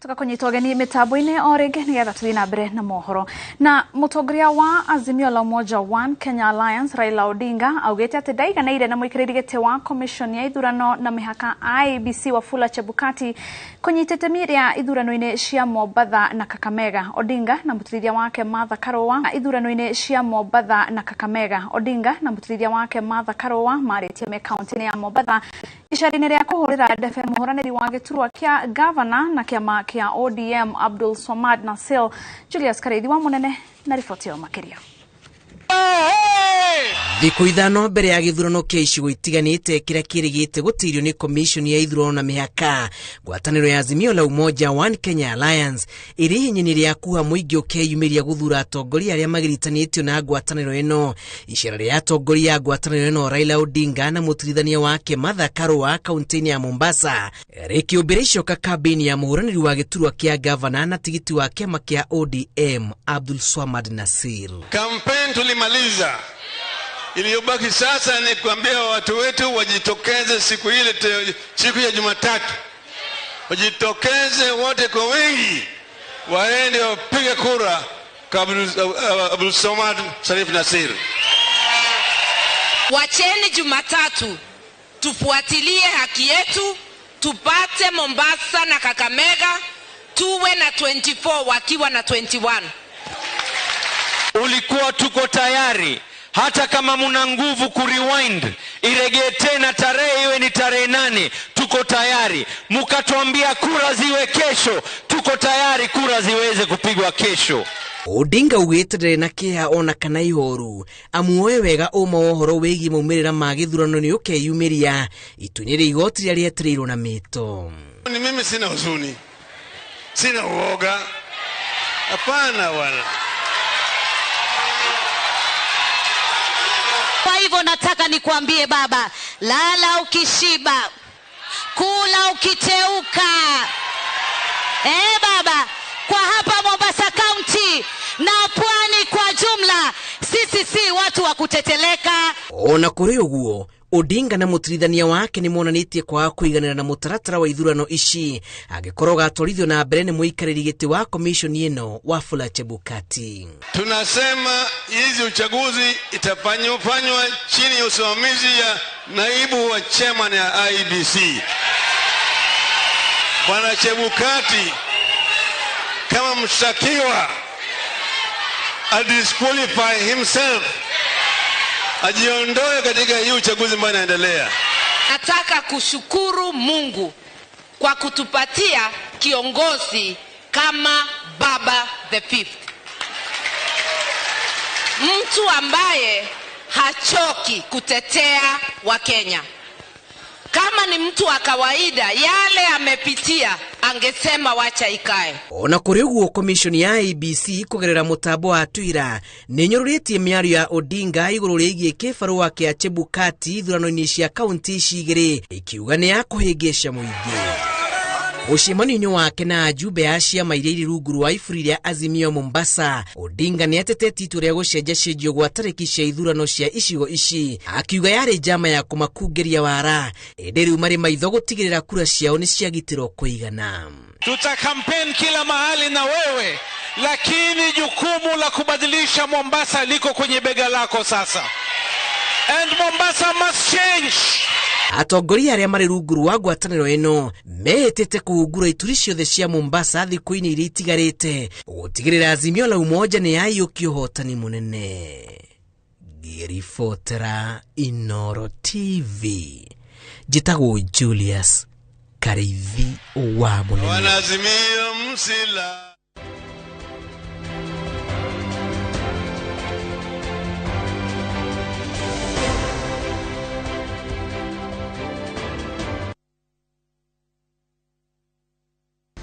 Tukakonyitwo geni mitambo-ini o ringi nigetha tuthii na mbere na mohoro. Na mutongoria wa Azimio la Umoja One Kenya Alliance Raila Odinga augite ati ndaiganĩire na muikiriri giti wa commission ya ithurano na mihaka IEBC Wafula Chebukati kunyitite miria ithurano-ini cia Mombatha na Kakamega. Odinga na mutirithia wake Martha Karua ithurano-ini cia Mombatha na Kakamega. Odinga na mutirithia wake Martha Karua maritie me county ya Mombatha icari-ini ria kuhurira ndefe muhuraniri wa giturwa kia governor na kiama kia ODM Abdul Swamad Nasil. Julius Kareithi wa munene na riboti yo makiria. Thiku ithano mbere ya githurano kia icigo itiganite kiria kirigite gutirio ni commission ya ithurano na mihaka, ngwataniro ya Azimio la Umoja One Kenya Alliance iri hinyini ya kuha muingi ukeyumiria guthura atongoria aria magiritanitio na ngwataniro eno. Icera ria atongoria ya ngwataniro eno Raila Odinga na mutirithania wake Martha Karua kaunti ya Mombasa rikiumbira icoka kambini ya muhuraniri wa giturwa kia governor na tigiti wa kiama kia ODM Abdul Swamad Nasil. Kampeni tulimaliza. Iliyobaki sasa ni kuambia watu wetu wajitokeze siku ile, siku ya Jumatatu. Wajitokeze wote kwa wengi, waende wapige kura kwa Abdul Swamad Sharif Nasil. Wacheni Jumatatu tufuatilie haki yetu, tupate Mombasa na Kakamega, tuwe na 24 wakiwa na 21. Ulikuwa tuko tayari, hata kama muna nguvu kurewind iregee tena tarehe iwe ni tarehe 8, tuko tayari. Mukatuambia kura ziwe kesho, tuko tayari kura ziweze kupigwa kesho. Odinga ugitire na kia ona kana ihoru amuoye wega uma ohoro wegi maumirira ma githurano ni ukeyumiria itunyire igoti ria rietiriro na mito. Ni mimi sina huzuni, sina uoga, hapana wala. Kwa hivyo nataka nikuambie baba, lala ukishiba, kula ukiteuka. Baba, kwa hapa Mombasa County na pwani kwa jumla, sisi si watu wa kuteteleka. Ona kuri uguo Odinga na mutirithania wake ni monanitie kwa kuiganira na mutaratara wa ithurano ici agikorwo gatwarithio na mbere ni muikariri giti wa commission eno Wafula Chebukati. Tunasema hizi uchaguzi itafanywa chini ya usimamizi ya naibu wa chairman ya IEBC Bwana Chebukati. Kama mshtakiwa disqualify himself, ajiondoe katika hii uchaguzi ambao unaendelea. Nataka kushukuru Mungu kwa kutupatia kiongozi kama Baba the Fifth, mtu ambaye hachoki kutetea Wakenya. Kama ni mtu wa kawaida, yale amepitia angesema wacha ikae. Ona kuri uguo commission ya IEBC kugerera mutambo wa Twitter ninyururitie miario ya Odinga iguru rigie kifaru wake Chebukati ithurano-ini cia kaunti cigiri ikiuga ni akuhingisha muingi. Ushimani wake na ajube ya ciama iria iri rungu rwa iburi ria Azimio Mombasa, Odinga ni atete itu ria gucenjacenjio gwa tariki cia ithurano cia icigo ici, akiuga yari njama ya kumakungeria wara indi riu mari maitho gutigirira kura ciao ni ciagitirwo kuigana. Tuta campaign kila mahali na wewe, lakini jukumu la kubadilisha Mombasa liko kwenye bega lako sasa. And Mombasa must change. Atongoria aria mari rungu rwa ngwataniro eno mehetete kuhungura ituri ciothe cia Mombasa thikũ-inĩ iria itigarĩte gutigirira Azimio la Umoja ni yayukia uhotani munene. Ngiribotera Inooro TV, njitagwo Julius Kareithi wa munene. Wana Azimio msila